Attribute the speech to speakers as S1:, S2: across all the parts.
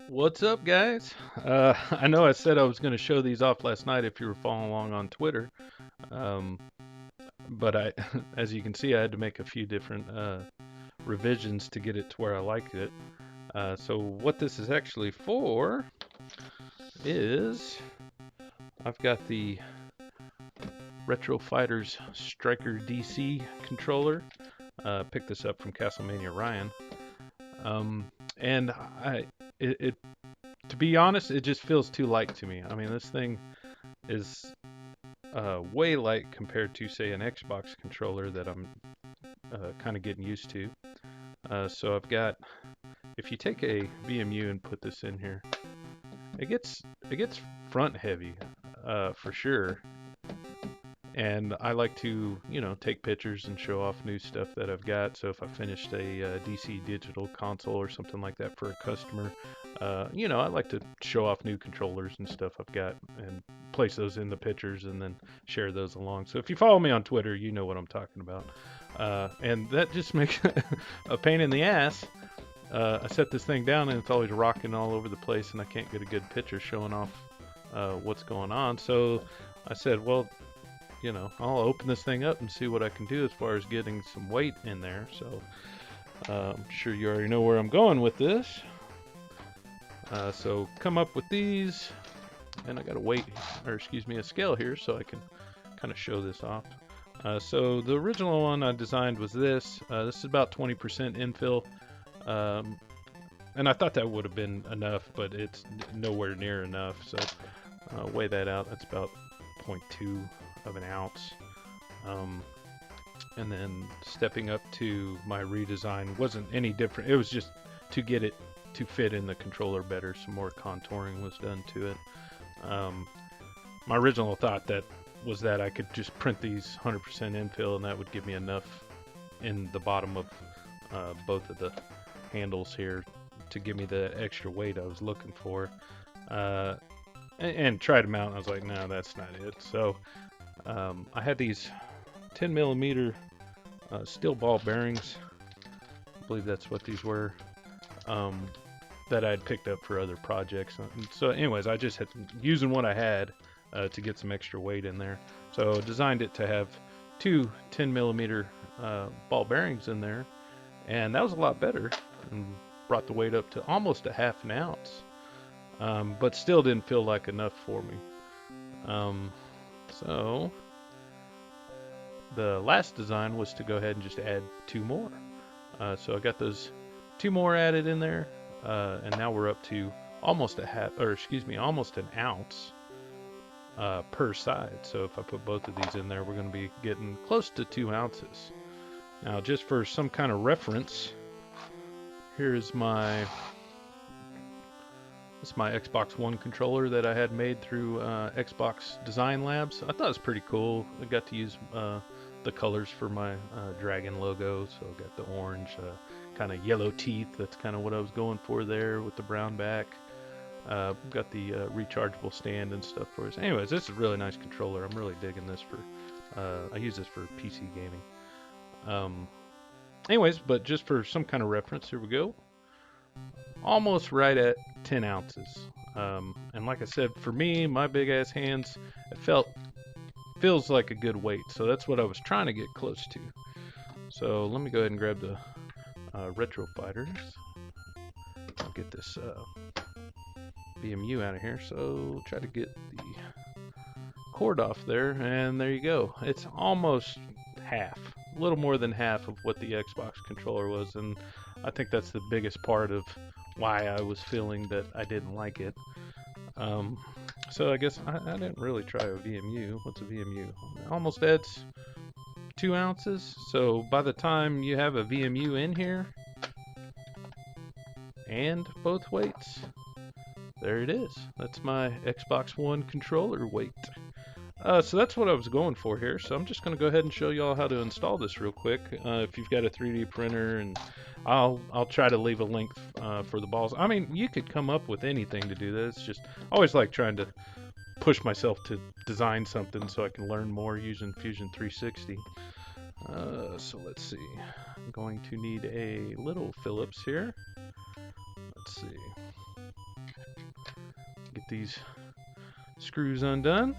S1: What's up, guys? I know I said I was going to show these off last night if you were following along on Twitter, um, but as you can see, I had to make a few different revisions to get it to where I liked it. So what this is actually for is I've got the Retro Fighters StrikerDC Controller. Picked this up from Castlemania Ryan, um, and it to be honest, it just feels too light to me. I mean, this thing is way light compared to, say, an Xbox controller that I'm kind of getting used to. So I've got, if you take a VMU and put this in here, it gets front heavy for sure. And I like to, take pictures and show off new stuff that I've got. So if I finished a DC digital console or something like that for a customer, I like to show off new controllers and stuff I've got and place those in the pictures and then share those along. So if you follow me on Twitter, you know what I'm talking about. And that just makes a pain in the ass. I set this thing down and it's always rocking all over the place and I can't get a good picture showing off what's going on. So I said, well, I'll open this thing up and see what I can do as far as getting some weight in there. So I'm sure you already know where I'm going with this. So come up with these, and I got a weight, or excuse me, a scale here so I can kind of show this off. So the original one I designed was this. This is about 20% infill. And I thought that would have been enough, but it's nowhere near enough. So weigh that out. That's about 0.2 of an ounce. And then stepping up to my redesign wasn't any different. It was just to get it to fit in the controller better. Some more contouring was done to it. My original thought was that I could just print these 100% infill and that would give me enough in the bottom of both of the handles here to give me the extra weight I was looking for. And tried them out and I was like, no, that's not it. So I had these 10 millimeter steel ball bearings. I believe that's what these were. That I had picked up for other projects. So anyways, I just had using what I had to get some extra weight in there. So designed it to have two 10 millimeter ball bearings in there, and that was a lot better and brought the weight up to almost a half an ounce. But still didn't feel like enough for me. So the last design was to go ahead and just add two more. So I got those two more added in there, and now we're up to almost almost an ounce per side. So if I put both of these in there, we're going to be getting close to 2 ounces. Now, just for some kind of reference, here's my Xbox One controller that I had made through Xbox Design Labs. I thought it was pretty cool. I got to use the colors for my dragon logo. So I got the orange, kind of yellow teeth. That's kind of what I was going for there with the brown back. Got the rechargeable stand and stuff for us. Anyways, this is a really nice controller. I'm really digging this I use this for PC gaming. Anyways, but just for some kind of reference, here we go. Almost right at 10 ounces. And like I said, for me, my big ass hands, it feels like a good weight. So that's what I was trying to get close to. So let me go ahead and grab the Retro Fighters. I'll get this VMU out of here. So try to get the cord off there, and there you go. It's almost half, a little more than half of what the Xbox controller was, and I think that's the biggest part of why I was feeling that I didn't like it. So I guess I didn't really try a VMU. What's a VMU? It almost adds 2 ounces. So by the time you have a VMU in here and both weights, there it is. That's my Xbox One controller weight. So that's what I was going for here. So I'm just going to go ahead and show you all how to install this real quick. If you've got a 3D printer, and I'll try to leave a link for the balls. I mean, you could come up with anything to do this. Just I always like trying to push myself to design something so I can learn more using Fusion 360. So let's see. I'm going to need a little Phillips here. Let's see. get these screws undone.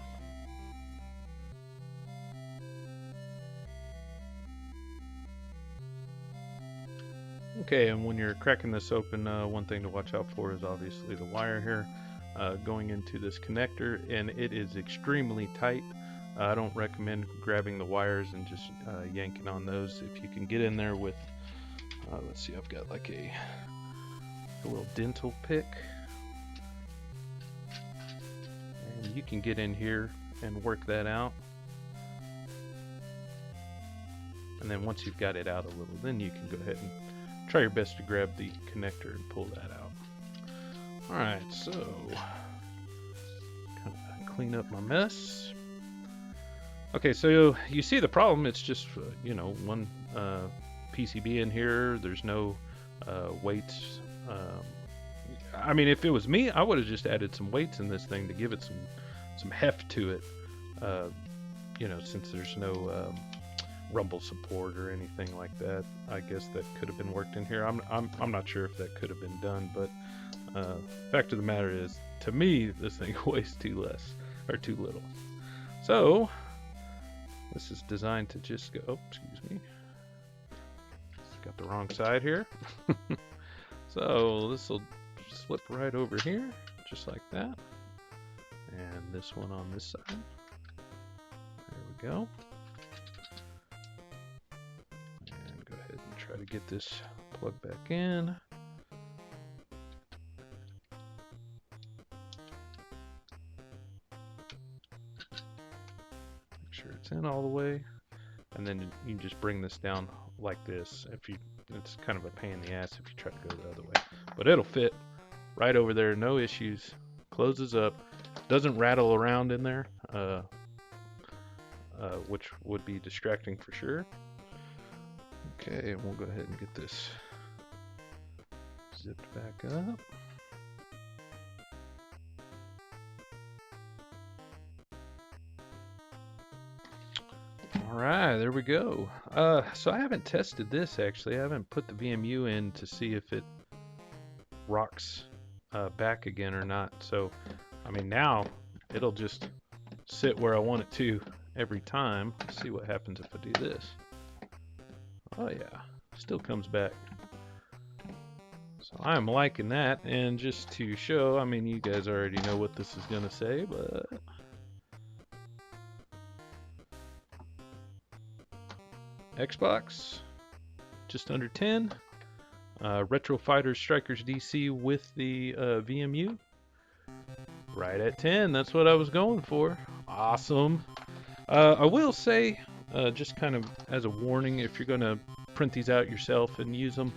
S1: Okay, and when you're cracking this open, one thing to watch out for is obviously the wire here going into this connector, and it is extremely tight. I don't recommend grabbing the wires and just yanking on those. If you can get in there with, let's see, I've got like a little dental pick, and you can get in here and work that out. And then once you've got it out a little, then you can go ahead and try your best to grab the connector and pull that out. Alright, so kind of clean up my mess. Okay, so you see the problem. It's just, you know, one PCB in here. There's no weights. I mean, if it was me, I would have just added some weights in this thing to give it some heft to it. You know, since there's no rumble support or anything like that. I guess that could have been worked in here. I'm not sure if that could have been done, but fact of the matter is, to me, this thing weighs too little. So this is designed to just go. Oh, excuse me. Got the wrong side here. So this will slip right over here, just like that, and this one on this side. There we go. Try to get this plugged back in. Make sure it's in all the way, and then you can just bring this down like this. It's kind of a pain in the ass if you try to go the other way, but it'll fit right over there, no issues. Closes up, doesn't rattle around in there, which would be distracting for sure. Okay, and we'll go ahead and get this zipped back up. Alright, there we go. So I haven't tested this actually. I haven't put the VMU in to see if it rocks back again or not. So, I mean, now it'll just sit where I want it to every time. Let's see what happens if I do this. Oh yeah, still comes back. So I'm liking that, and just to show, I mean, you guys already know what this is gonna say, but Xbox, just under 10. Retro Fighter Strikers DC with the VMU, right at 10. That's what I was going for. Awesome. I will say, just kind of as a warning, if you're going to print these out yourself and use them,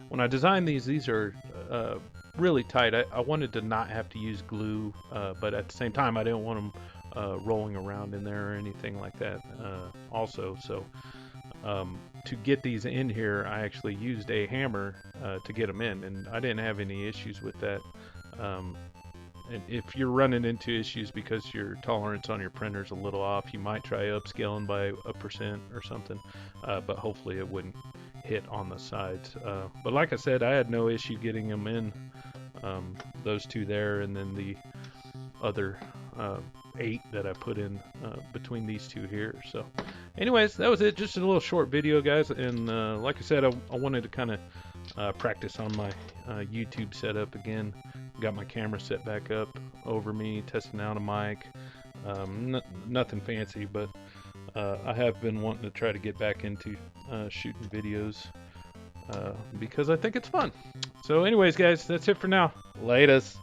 S1: when I designed these are really tight. I wanted to not have to use glue, but at the same time, I didn't want them rolling around in there or anything like that also. So to get these in here, I actually used a hammer to get them in, and I didn't have any issues with that. And if you're running into issues because your tolerance on your printer's a little off, you might try upscaling by 1% or something, but hopefully it wouldn't hit on the sides. But like I said, I had no issue getting them in, those two there, and then the other 8 that I put in between these two here. So anyways, that was it. Just a little short video, guys, and like I said, I wanted to kind of practice on my YouTube setup again. Got my camera set back up over me, testing out a mic. Nothing fancy, but I have been wanting to try to get back into shooting videos because I think it's fun. So anyways, guys, that's it for now. Latest.